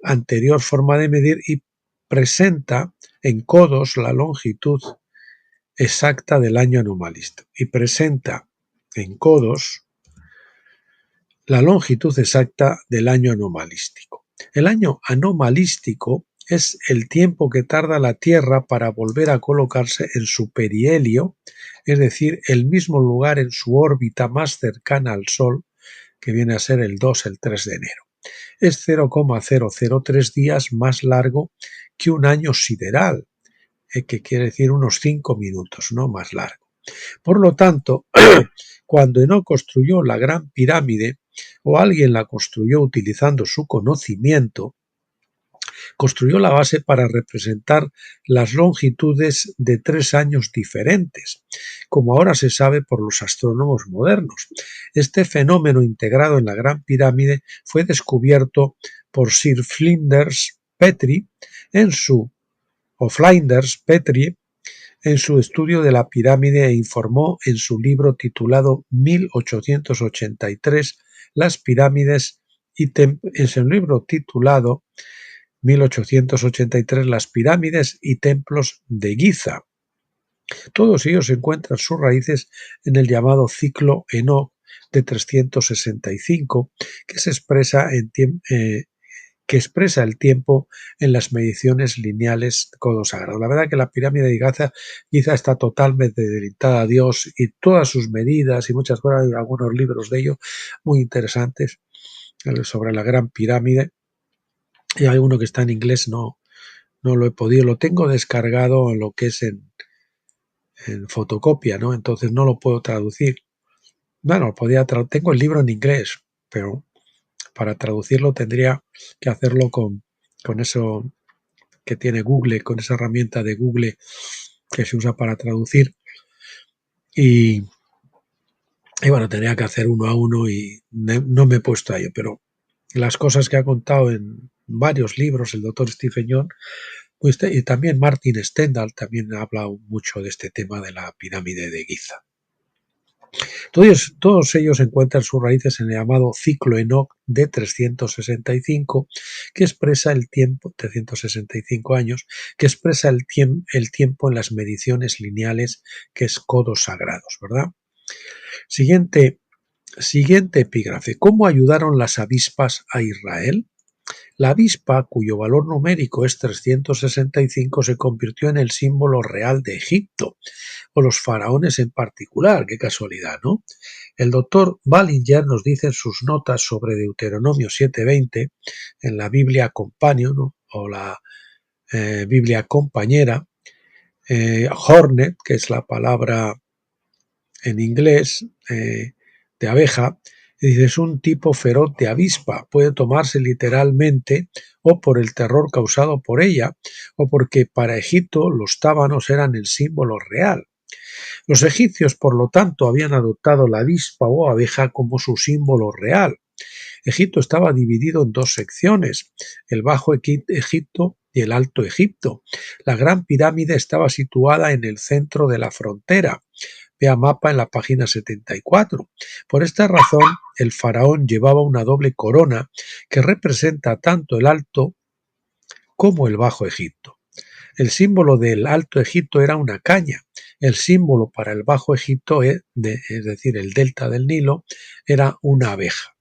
[SPEAKER 2] anterior forma de medir y presenta en codos la longitud exacta del año anomalístico. Y presenta en codos la longitud exacta del año anomalístico. El año anomalístico es el tiempo que tarda la Tierra para volver a colocarse en su perihelio, es decir, el mismo lugar en su órbita más cercana al Sol, que viene a ser el 2, el 3 de enero. Es 0,003 días más largo que un año sideral, que quiere decir unos 5 minutos, no más largo. Por lo tanto, cuando Enoc construyó la Gran Pirámide, o alguien la construyó utilizando su conocimiento, construyó la base para representar las longitudes de 3 años diferentes, como ahora se sabe por los astrónomos modernos. Este fenómeno integrado en la Gran Pirámide fue descubierto por Sir Flinders Petrie en su estudio de la pirámide e informó en su libro titulado 1883 Las pirámides y templos de Giza. Todos ellos encuentran sus raíces en el llamado ciclo Enoch de 365, que expresa el tiempo en las mediciones lineales codo sagrado. La verdad que la pirámide de Giza está totalmente dedicada a Dios y todas sus medidas y muchas cosas, hay algunos libros de ello muy interesantes sobre la Gran Pirámide, y hay uno que está en inglés, no lo he podido, lo tengo descargado en lo que es en fotocopia, ¿no? Entonces no lo puedo traducir. Bueno, tengo el libro en inglés, pero para traducirlo tendría que hacerlo con eso que tiene Google, con esa herramienta de Google que se usa para traducir. Y bueno, tendría que hacer uno a uno y no me he puesto a ello, pero las cosas que ha contado en varios libros el doctor Stephen Young, pues, y también Martin Stendhal también ha hablado mucho de este tema de la pirámide de Giza. Todos ellos encuentran sus raíces en el llamado ciclo Enoch de 365, que expresa el tiempo, 365 años, que expresa el tiempo en las mediciones lineales, que es codos sagrados, ¿verdad? Siguiente epígrafe. ¿Cómo ayudaron las avispas a Israel? La avispa, cuyo valor numérico es 365, se convirtió en el símbolo real de Egipto, o los faraones en particular. Qué casualidad, ¿no? El doctor Ballinger nos dice en sus notas sobre Deuteronomio 7:20, en la Biblia Companion, ¿no? O la Biblia compañera, hornet, que es la palabra en inglés de abeja, dice, es un tipo feroz de avispa, puede tomarse literalmente o por el terror causado por ella, o porque para Egipto los tábanos eran el símbolo real. Los egipcios, por lo tanto, habían adoptado la avispa o abeja como su símbolo real. Egipto estaba dividido en dos secciones, el Bajo Egipto y el Alto Egipto. La Gran Pirámide estaba situada en el centro de la frontera. Vea mapa en la página 74. Por esta razón, el faraón llevaba una doble corona que representa tanto el Alto como el Bajo Egipto. El símbolo del Alto Egipto era una caña. El símbolo para el Bajo Egipto, es decir, el delta del Nilo, era una abeja.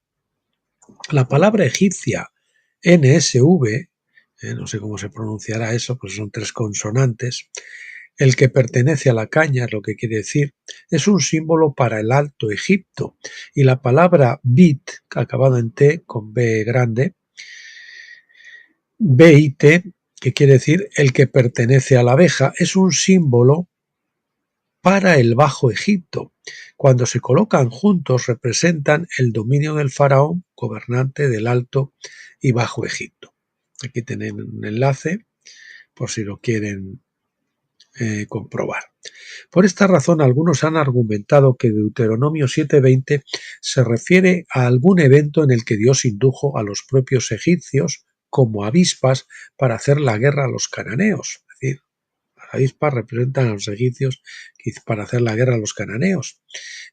[SPEAKER 2] La palabra egipcia NSV, no sé cómo se pronunciará eso, pues son 3 consonantes, el que pertenece a la caña, es lo que quiere decir, es un símbolo para el Alto Egipto. Y la palabra bit, acabado en T, con B grande, BIT, que quiere decir el que pertenece a la abeja, es un símbolo para el Bajo Egipto. Cuando se colocan juntos representan el dominio del faraón, gobernante del Alto y Bajo Egipto. Aquí tienen un enlace por si lo quieren comprobar. Por esta razón, algunos han argumentado que Deuteronomio 7:20 se refiere a algún evento en el que Dios indujo a los propios egipcios como avispas para hacer la guerra a los cananeos. Es decir, las avispas representan a los egipcios para hacer la guerra a los cananeos.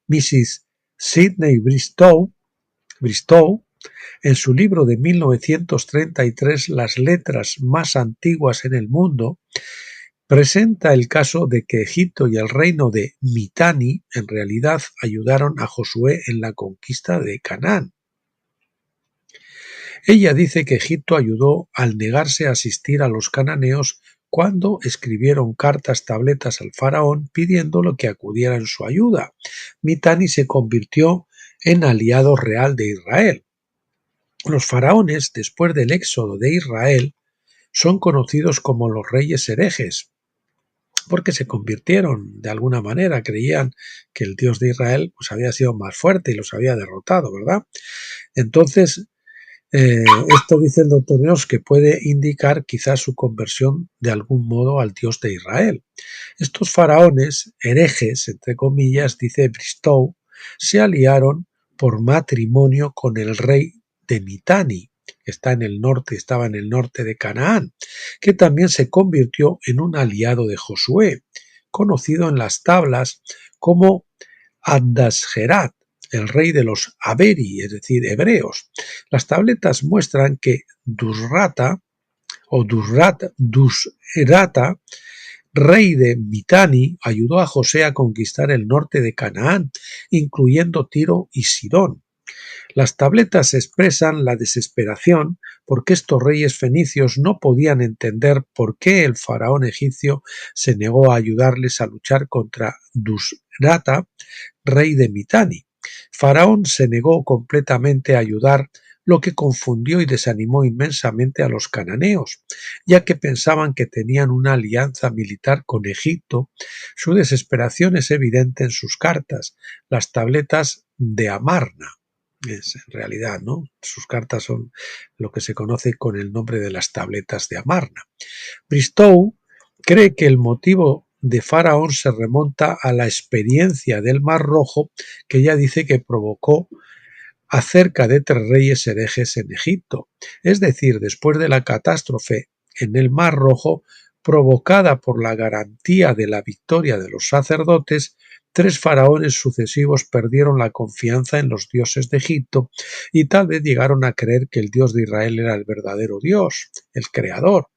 [SPEAKER 2] Mrs. Sidney Bristow, en su libro de 1933, Las letras más antiguas en el mundo, presenta el caso de que Egipto y el reino de Mitanni en realidad ayudaron a Josué en la conquista de Canaán. Ella dice que Egipto ayudó al negarse a asistir a los cananeos cuando escribieron tabletas al faraón pidiéndole que acudiera en su ayuda. Mitanni se convirtió en aliado real de Israel. Los faraones, después del éxodo de Israel, son conocidos como los reyes herejes, porque se convirtieron de alguna manera, creían que el Dios de Israel pues había sido más fuerte y los había derrotado, ¿verdad? Entonces, Esto dice el doctor Neos que puede indicar quizás su conversión de algún modo al Dios de Israel. Estos faraones, herejes, entre comillas, dice Bristow, se aliaron por matrimonio con el rey de Mitanni, que estaba en el norte de Canaán, que también se convirtió en un aliado de Josué, conocido en las tablas como Adasgerat, el rey de los Aberi, es decir, hebreos. Las tabletas muestran que Dusrata, rey de Mitanni, ayudó a José a conquistar el norte de Canaán, incluyendo Tiro y Sidón. Las tabletas expresan la desesperación porque estos reyes fenicios no podían entender por qué el faraón egipcio se negó a ayudarles a luchar contra Dusrata, rey de Mitanni. Faraón se negó completamente a ayudar, lo que confundió y desanimó inmensamente a los cananeos, ya que pensaban que tenían una alianza militar con Egipto. Su desesperación es evidente en sus cartas, las tabletas de Amarna. Es en realidad, ¿no? Sus cartas son lo que se conoce con el nombre de las tabletas de Amarna. Bristow cree que el motivo de Faraón se remonta a la experiencia del Mar Rojo, que ya dice que provocó acerca de 3 reyes herejes en Egipto, es decir, después de la catástrofe en el Mar Rojo provocada por la garantía de la victoria de los sacerdotes, 3 faraones sucesivos perdieron la confianza en los dioses de Egipto y tal vez llegaron a creer que el Dios de Israel era el verdadero Dios, el Creador.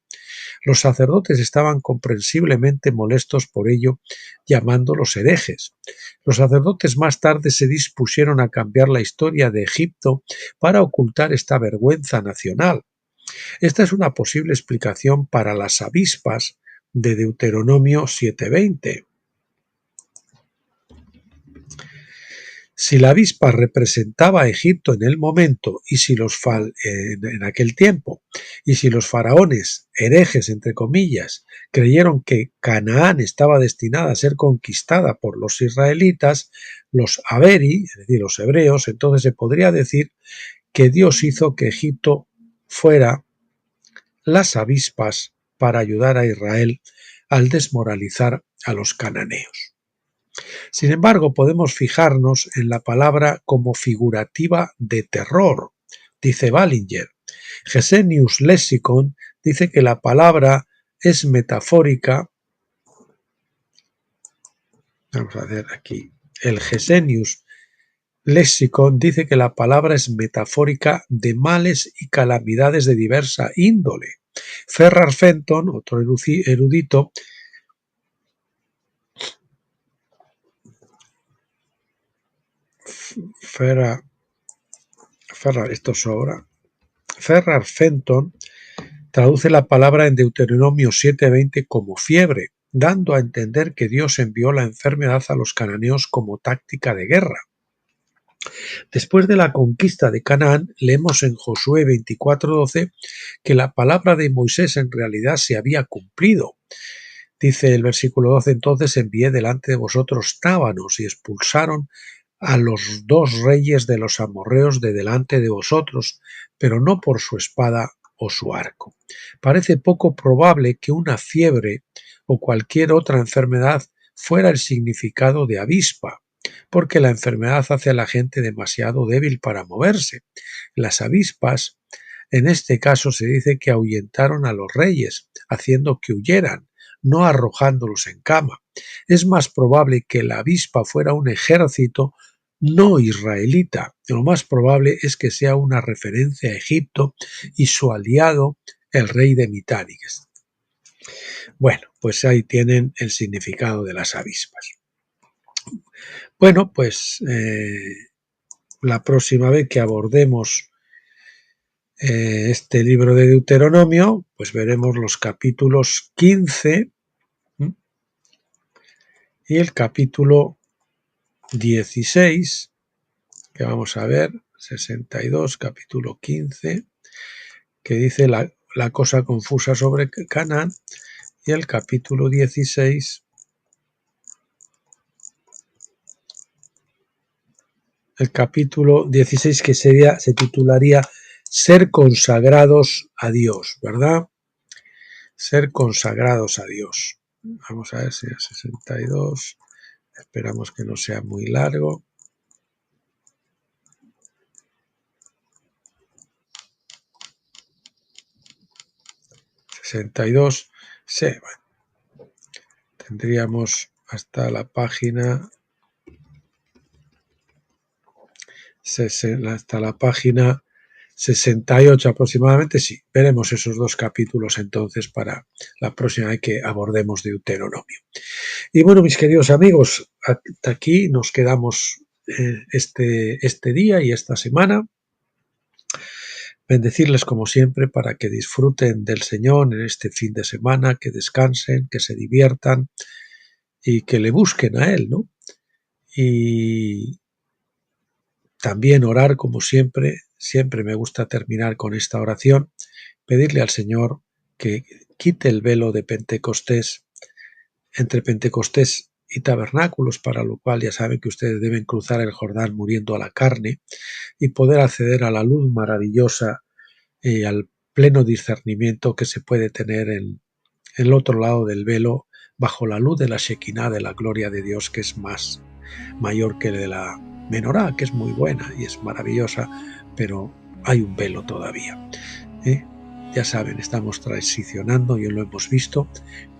[SPEAKER 2] Los sacerdotes estaban comprensiblemente molestos por ello, llamándolos herejes. Los sacerdotes más tarde se dispusieron a cambiar la historia de Egipto para ocultar esta vergüenza nacional. Esta es una posible explicación para las avispas de Deuteronomio 7:20. Si la avispa representaba a Egipto en el momento en aquel tiempo, y si los faraones, herejes entre comillas, creyeron que Canaán estaba destinada a ser conquistada por los israelitas, los Aberi, es decir, los hebreos, entonces se podría decir que Dios hizo que Egipto fuera las avispas para ayudar a Israel al desmoralizar a los cananeos. Sin embargo, podemos fijarnos en la palabra como figurativa de terror, dice Ballinger. Gesenius Lexicon dice que la palabra es metafórica. Vamos a ver aquí. El Gesenius Lexicon dice que la palabra es metafórica de males y calamidades de diversa índole. Ferrar Fenton, otro erudito, Ferrar Fenton traduce la palabra en Deuteronomio 7:20 como fiebre, dando a entender que Dios envió la enfermedad a los cananeos como táctica de guerra. Después de la conquista de Canaán, leemos en Josué 24:12 que la palabra de Moisés en realidad se había cumplido. Dice el versículo 12, entonces envié delante de vosotros tábanos y expulsaron a los 2 reyes de los amorreos de delante de vosotros, pero no por su espada o su arco. Parece poco probable que una fiebre o cualquier otra enfermedad fuera el significado de avispa, porque la enfermedad hace a la gente demasiado débil para moverse. Las avispas, en este caso se dice que ahuyentaron a los reyes, haciendo que huyeran, no arrojándolos en cama. Es más probable que la avispa fuera un ejército no israelita. Lo más probable es que sea una referencia a Egipto y su aliado, el rey de Mitanni. Bueno, pues ahí tienen el significado de las avispas. Bueno, pues la próxima vez que abordemos este libro de Deuteronomio, pues veremos los capítulos 15 y el capítulo 16, que vamos a ver, 62, capítulo 15, que dice la cosa confusa sobre Canaán, y el capítulo 16, que se titularía ser consagrados a Dios, ¿verdad? Ser consagrados a Dios. Vamos a ver si es 62. Esperamos que no sea muy largo. ¿62? Sí, bueno. Tendríamos hasta la página 68 aproximadamente. Sí, veremos esos dos capítulos entonces para la próxima vez que abordemos Deuteronomio. Y bueno, mis queridos amigos, hasta aquí nos quedamos este día y esta semana. Bendecirles como siempre para que disfruten del Señor en este fin de semana, que descansen, que se diviertan y que le busquen a Él, ¿no? Y también orar como siempre me gusta terminar con esta oración, pedirle al Señor que quite el velo de Pentecostés, entre Pentecostés y tabernáculos, para lo cual ya saben que ustedes deben cruzar el Jordán muriendo a la carne y poder acceder a la luz maravillosa y al pleno discernimiento que se puede tener en el otro lado del velo, bajo la luz de la Shekinah, de la gloria de Dios, que es más mayor que de la menorá, que es muy buena y es maravillosa, pero hay un velo todavía. Ya saben, estamos transicionando, y lo hemos visto,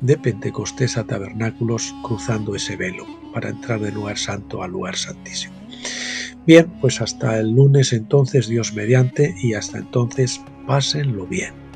[SPEAKER 2] de Pentecostés a tabernáculos, cruzando ese velo para entrar del lugar santo al lugar santísimo. Bien, pues hasta el lunes entonces, Dios mediante, y hasta entonces pásenlo bien.